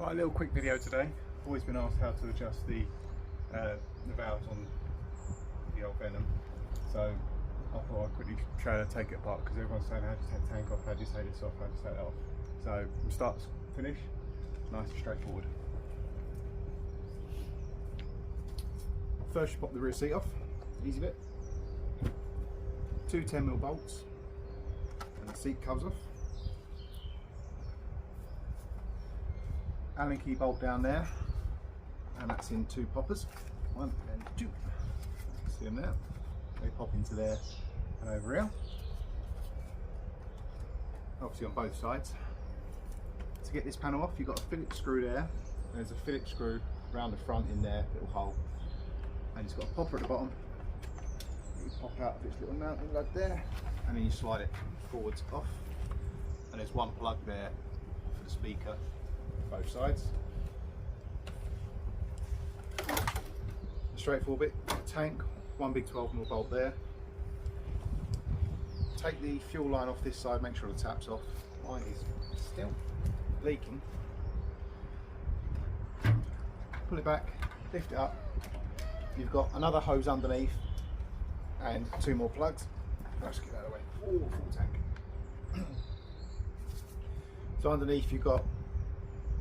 Right, a little quick video today. I've always been asked how to adjust the valves on the old Venom, so I thought I'd quickly try to take it apart because everyone's saying how do you take the tank off, how do you take this off, how do you take that off. So from start to finish, nice and straightforward. First you pop the rear seat off, easy bit. 2 10mm bolts and the seat comes off. Allen key bolt down there, and that's in 2 poppers, 1 and 2. See them there? They pop into there and over here. Obviously on both sides. To get this panel off, you've got a Phillips screw there. There's a Phillips screw around the front in there, little hole, and it's got a popper at the bottom. You pop out of its little mounting lug there, and then you slide it forwards off. And there's 1 plug there for the speaker. Both sides. Straightforward bit, tank, 1 big 12mm bolt there. Take the fuel line off this side, make sure the tap's off. Mine is still leaking. Pull it back, lift it up. You've got another hose underneath and 2 more plugs. Let's get that out of the way. Oh, full tank. So underneath you've got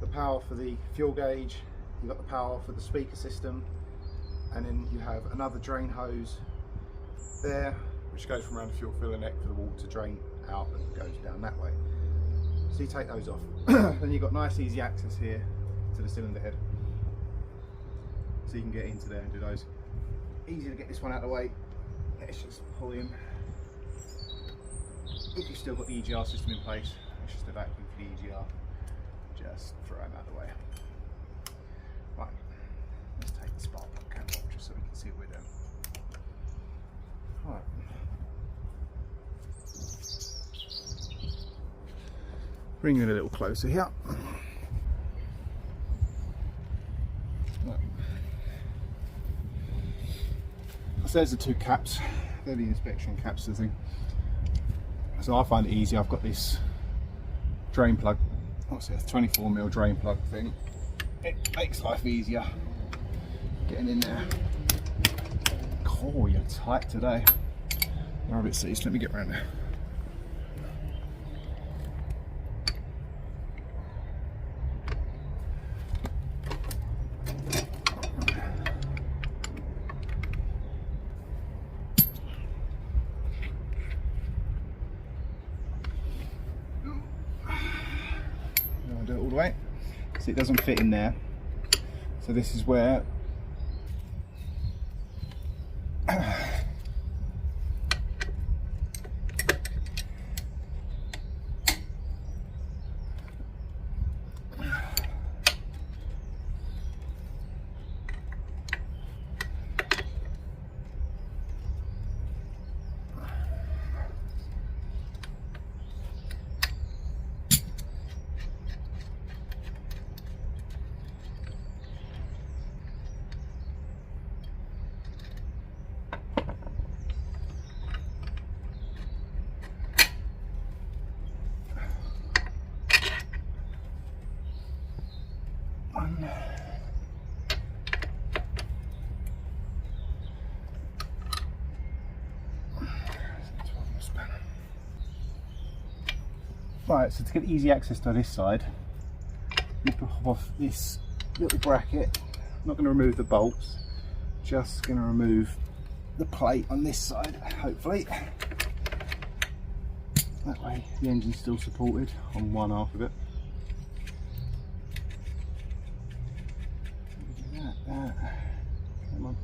the power for the fuel gauge, you've got the power for the speaker system, and then you have another drain hose there which goes from around the fuel filler neck for the water to drain out and goes down that way. So you take those off. Then you've got nice easy access here to the cylinder head, so you can get into there and do those. Easy to get this one out of the way. Let's just pull in. If you've still got the EGR system in place, it's just a vacuum for the EGR. Just throw them out of the way. Right, let's take the spark plug cap off just so we can see what we're doing. Right. Bring it a little closer here. Right. So there's the 2 caps. They're the inspection caps, I think. So I find it easy. I've got this drain plug. What's it, a 24mm drain plug thing. It makes life easier getting in there. Oh, you're tight today. You're a bit seized. Let me get around there. Do it all the way, so it doesn't fit in there. So this is where right, so to get easy access to this side, you pop off this little bracket. I'm not going to remove the bolts, just going to remove the plate on this side, hopefully. That way the engine's still supported on one half of it. That. Come on.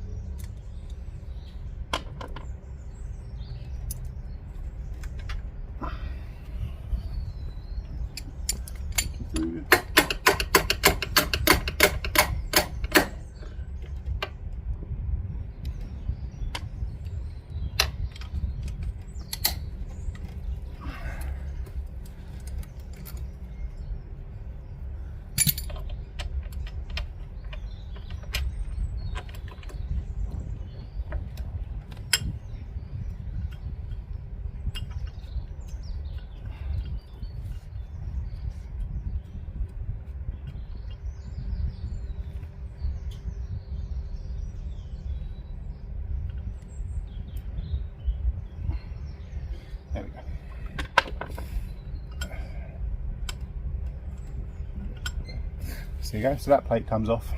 Through. There we go. So there you go, so that plate comes off,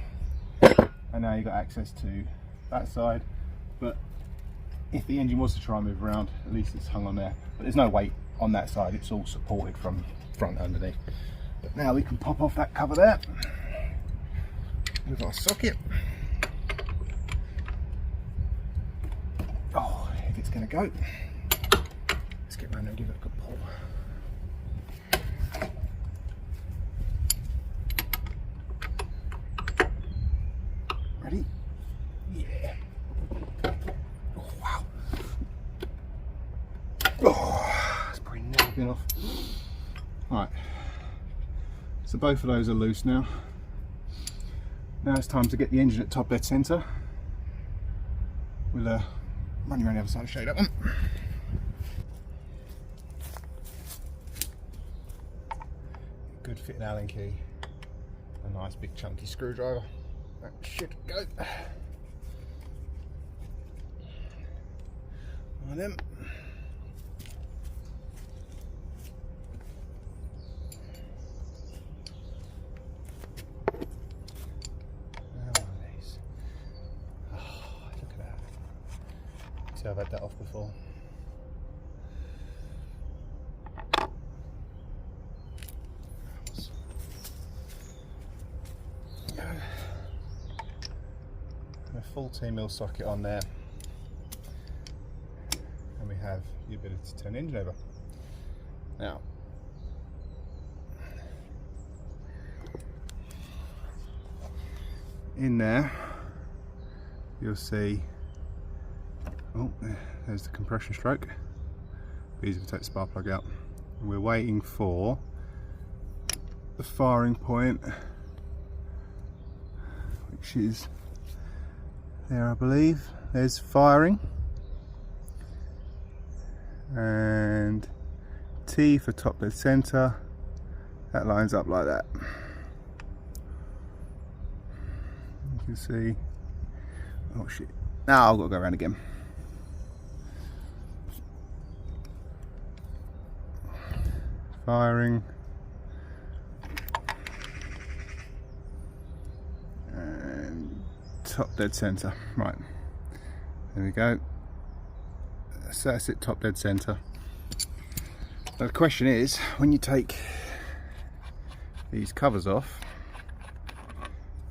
and now you've got access to that side. But if the engine was to try and move around, at least it's hung on there. But there's no weight on that side, it's all supported from front underneath. But now we can pop off that cover there with our socket. Oh, if it's going to go, let's get around and give it a good pull. Ready? Yeah. Oh, wow. Oh, it's pretty nearly been off. Right. So both of those are loose now. Now it's time to get the engine at top dead centre. We'll run you around the other side and show you that one. Good fitting Allen key. A nice big chunky screwdriver. That should go. On them. I've had that off before. A 14mm socket on there, and we have the ability to turn the engine over. Now, in there you'll see, oh, there's the compression stroke. Be easy to take the spark plug out. And we're waiting for the firing point, which is there, I believe. There's firing, and T for top dead center. That lines up like that. You can see. Oh shit! Now I've got to go around again. Firing, and top dead center. Right, there we go. So that's it, top dead center. Now the question is, when you take these covers off,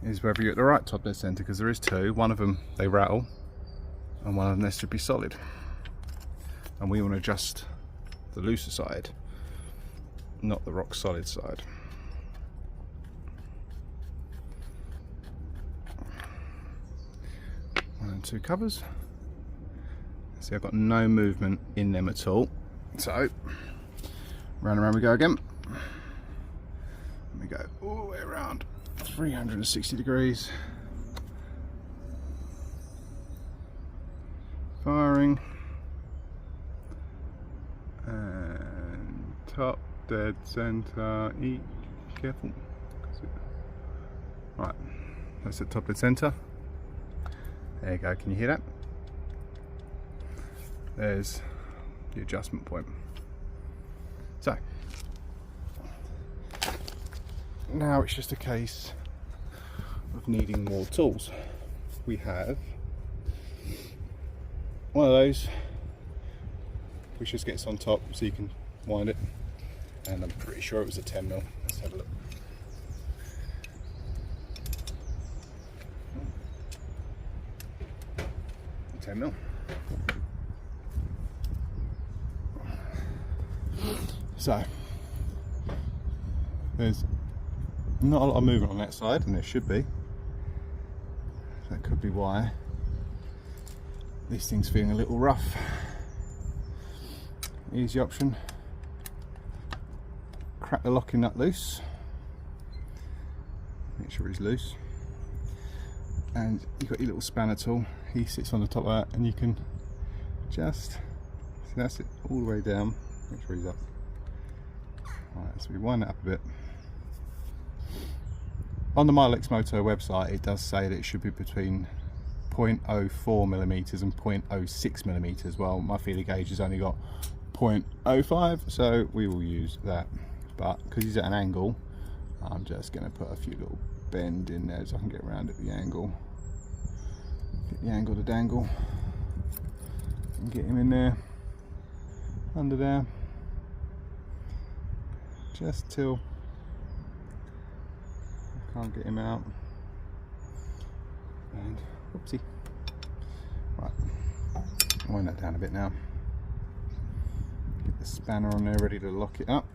is whether you're at the right top dead center, because there is two. One of them they rattle, and one of them should be solid. And we want to adjust the looser side, not the rock solid side. One and two covers. See, I've got no movement in them at all. So, round and round we go again. And we go all the way around 360 degrees. Firing. And top dead center. Careful. Right, that's at top dead center. There you go, can you hear that? There's the adjustment point. So now it's just a case of needing more tools. We have one of those which just gets on top so you can wind it, and I'm pretty sure it was a 10mm. Let's have a look. A 10mm. So there's not a lot of movement on that side, and there should be. That could be why this thing's feeling a little rough. Easy option, crack the locking nut loose, make sure it's loose, and you've got your little spanner tool. He sits on the top of that, and you can just, so that's it, all the way down, make sure he's up. Right, so we wind that up a bit. On the Lexmoto website it does say that it should be between 0.04mm and 0.06mm. Well, my feeler gauge has only got 0.05, so we will use that. But because he's at an angle, I'm just going to put a few little bend in there so I can get around at the angle. Get the angle to dangle and get him in there, under there, just till I can't get him out. And whoopsie. Right, wind that down a bit now. Get the spanner on there ready to lock it up.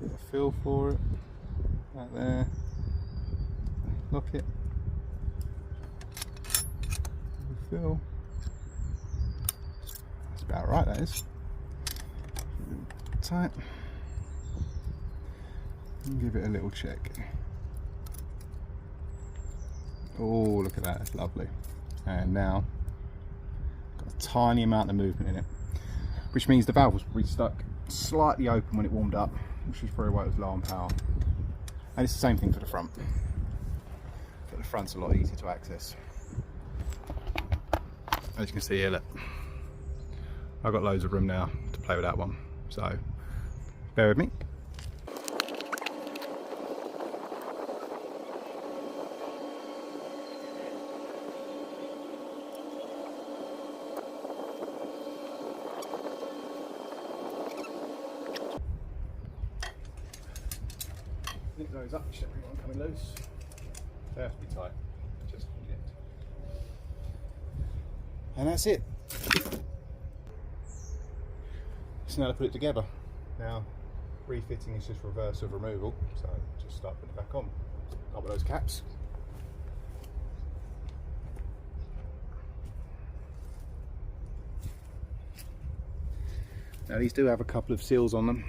Get a feel for it, right there. Lock it. Feel. That's about right, that is. Tight. And give it a little check. Oh, look at that, that's lovely. And now, got a tiny amount of movement in it, which means the valve was probably stuck slightly open when it warmed up, which is probably why it was low on power. And it's the same thing for the front. But the front's a lot easier to access. As you can see here, look, I've got loads of room now to play with that one, so bear with me. Nick those up, should everyone coming loose. They have to be tight, just yet. And that's it. So now to put it together. Now, refitting is just reverse of removal, so just start putting it back on. Up with those caps. Now these do have a couple of seals on them.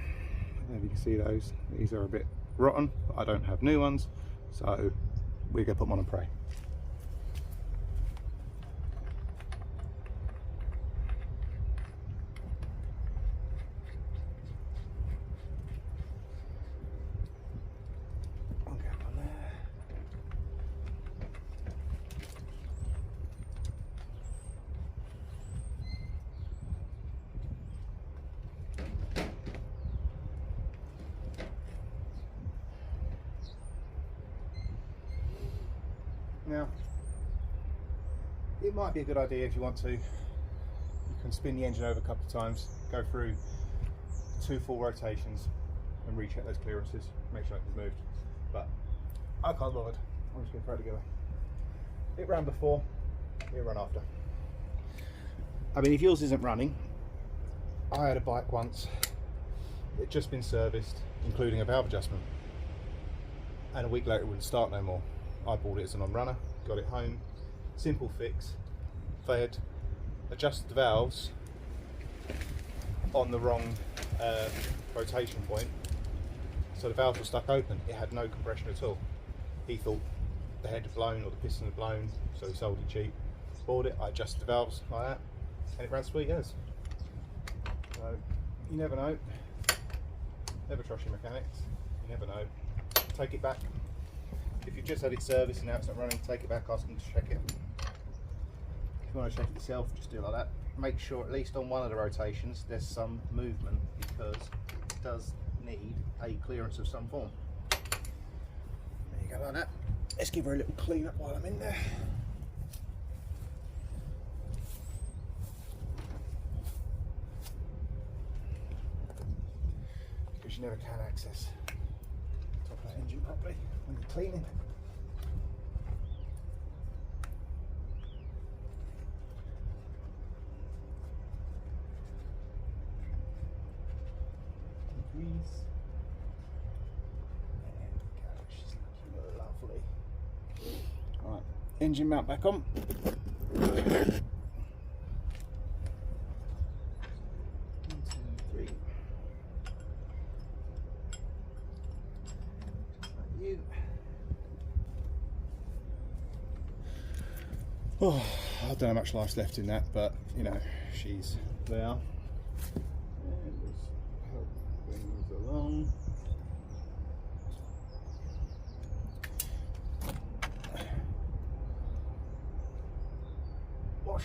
If you can see those, these are a bit rotten, but I don't have new ones, so we're going to put them on and pray. Now, it might be a good idea if you want to, you can spin the engine over a couple of times, go through 2 full rotations and recheck those clearances, make sure it's moved. But I can't bother, I'm just going to throw it together. It ran before, it'll run after. I mean, if yours isn't running, I had a bike once, it'd just been serviced, including a valve adjustment, and a week later it wouldn't start no more. I bought it as a non-runner, got it home, simple fix. They had adjusted the valves on the wrong rotation point, so the valves were stuck open. It had no compression at all. He thought the head had blown or the piston had blown, so he sold it cheap. Bought it, I adjusted the valves like that, and it ran sweet as. So, you never know. Never trust your mechanics, you never know. Take it back. If you've just had it serviced and now it's not running, take it back, ask them to check it. If you want to check it yourself, just do it like that. Make sure at least on one of the rotations there's some movement, because it does need a clearance of some form. There you go, like that. Let's give her a little clean up while I'm in there. Because you never can access top of that engine properly when you're cleaning. There we go, she's looking lovely. Alright, engine mount back on. 1, 2, 3. You. Oh, I don't know how much life's left in that, but you know, she's there. And just help things along.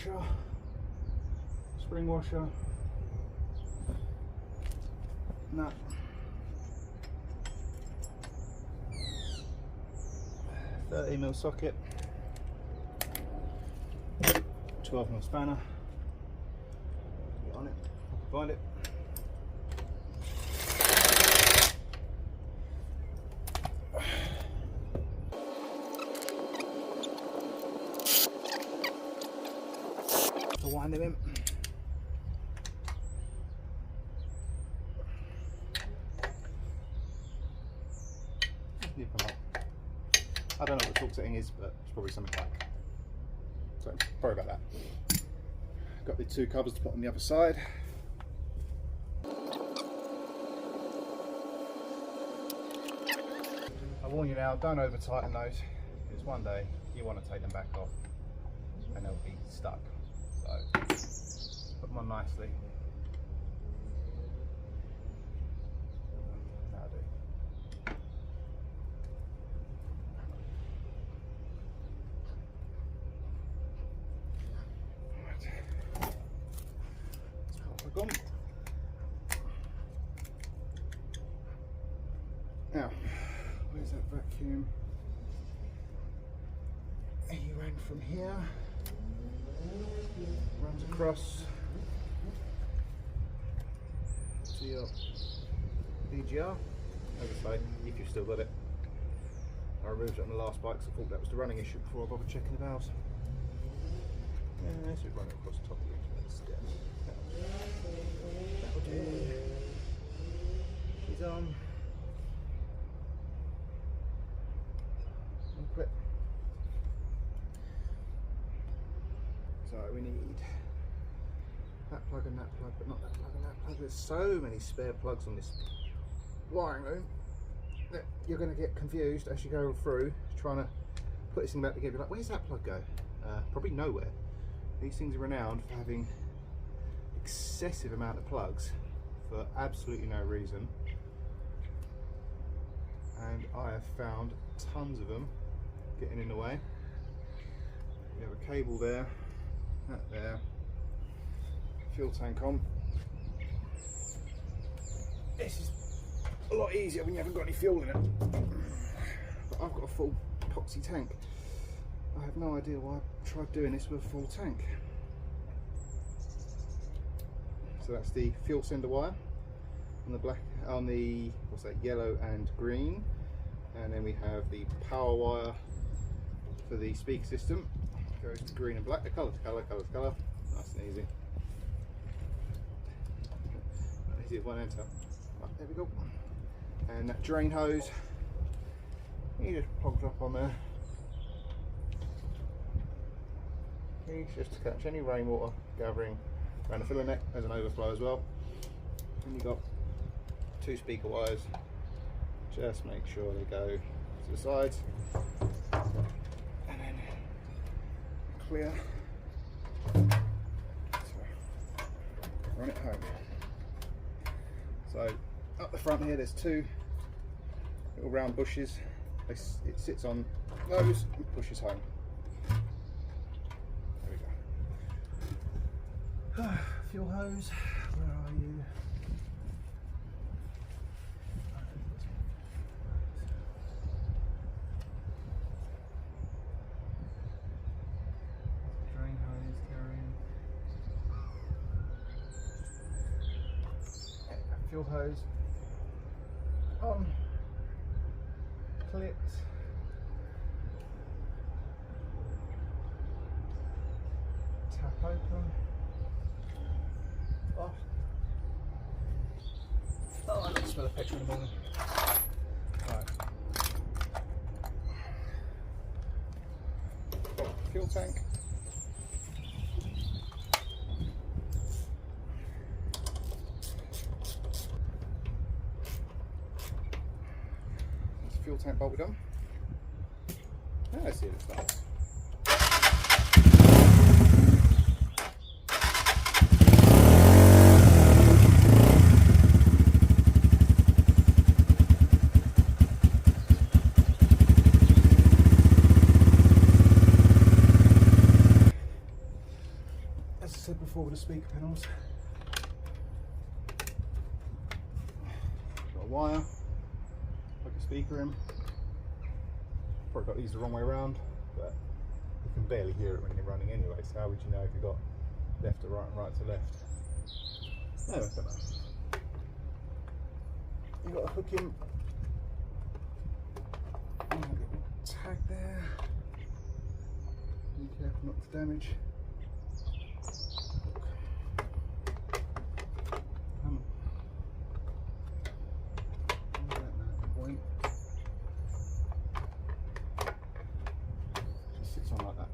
washer, spring washer, nut, 30mm socket, 12mm spanner. Get on it, find it. To wind them in. Nip them up. I don't know what the torque setting is, but it's probably something like. So sorry about that. Got the two covers to put on the other side. I warn you now, don't over tighten those, because one day you want to take them back off and they'll be stuck. So put them on nicely. That'll do. Right. Let's pop it on. Now, where's that vacuum? He ran from here, runs across to your VGR. As I say, if you've still got it. I removed it on the last bike because I thought that was the running issue before I bothered checking the valves. Yeah, so we run it across the top of the step. That'll do. She's on. Clip. So we need that plug and that plug, but not that plug and that plug. There's so many spare plugs on this wiring loom that you're going to get confused as you go through trying to put this thing back together. You're like, where's that plug go? Probably nowhere. These things are renowned for having excessive amount of plugs for absolutely no reason, and I have found tons of them getting in the way. We have a cable there, that there, fuel tank on. This is a lot easier when you haven't got any fuel in it. But I've got a full epoxy tank. I have no idea why I tried doing this with a full tank. So that's the fuel sender wire on the black, on the, what's that, yellow and green, and then we have the power wire for the speaker system. Goes to green and black, colour to colour, colour to colour. Nice and easy. Easy with one enter. Right, there we go. And that drain hose, you just plug up on there. It's just to catch any rainwater gathering around the filler neck. There's an overflow as well. And you've got two speaker wires. Just make sure they go to the sides. And then clear. So run it home. So up the front here there's two little round bushes. It sits on those and pushes home. There we go. Fuel hose, where are you? Drain hose carrying. Fuel hose on, clipped. Tap open. Off. Oh, I can smell a petrol in the morning. Right. Fuel tank. That's the fuel tank bolted on. Now let's see if it starts. arms. Got a wire, plug a speaker in. Probably got these the wrong way around, but you can barely hear it when you're running anyway, so how would you know if you've got left to right and right to left? Anyway, don't know. You've got to hook in. Tag there. Be careful not to damage. Come on. Just sits on like that.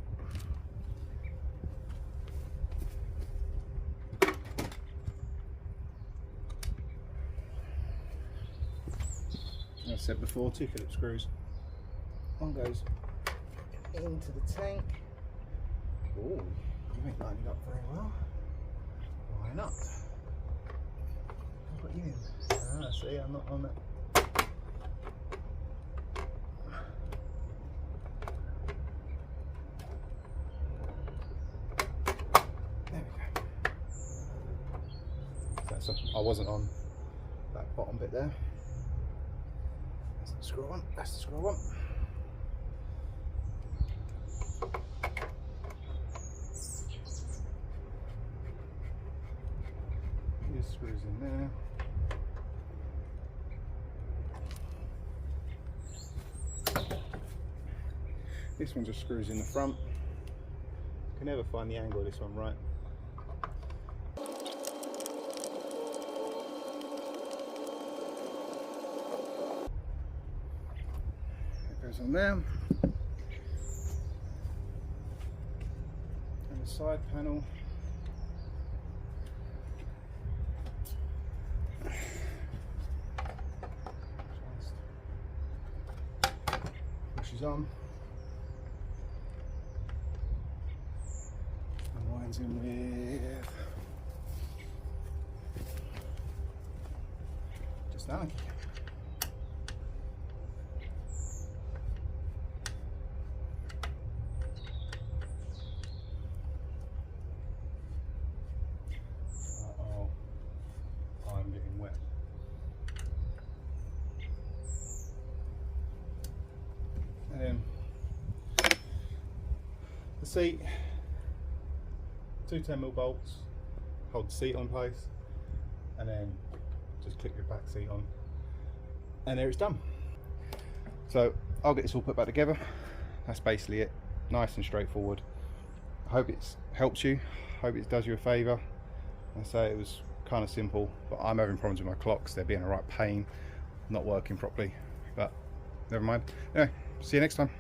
As I said before, 2 Phillips screws. One goes into the tank. Oh, you ain't lined it up very well. Why not? I'll put you in. Ah, see, I'm not on that. There we go. So I wasn't on that bottom bit there. That's the screw one. That's the screw one. Screws in there. This one just screws in the front. Can never find the angle of this one right. It goes on there. And the side panel. On and winds in with just Allen key. Uh-oh, I'm getting wet. And then the seat, 2 10mm bolts hold the seat on place, and then just click your back seat on, and there it's done. So I'll get this all put back together. That's basically it, nice and straightforward. I hope it helps you, hope it does you a favour. I say it was kind of simple, but I'm having problems with my clocks. They're being a right pain, not working properly, but never mind. Anyway, see you next time.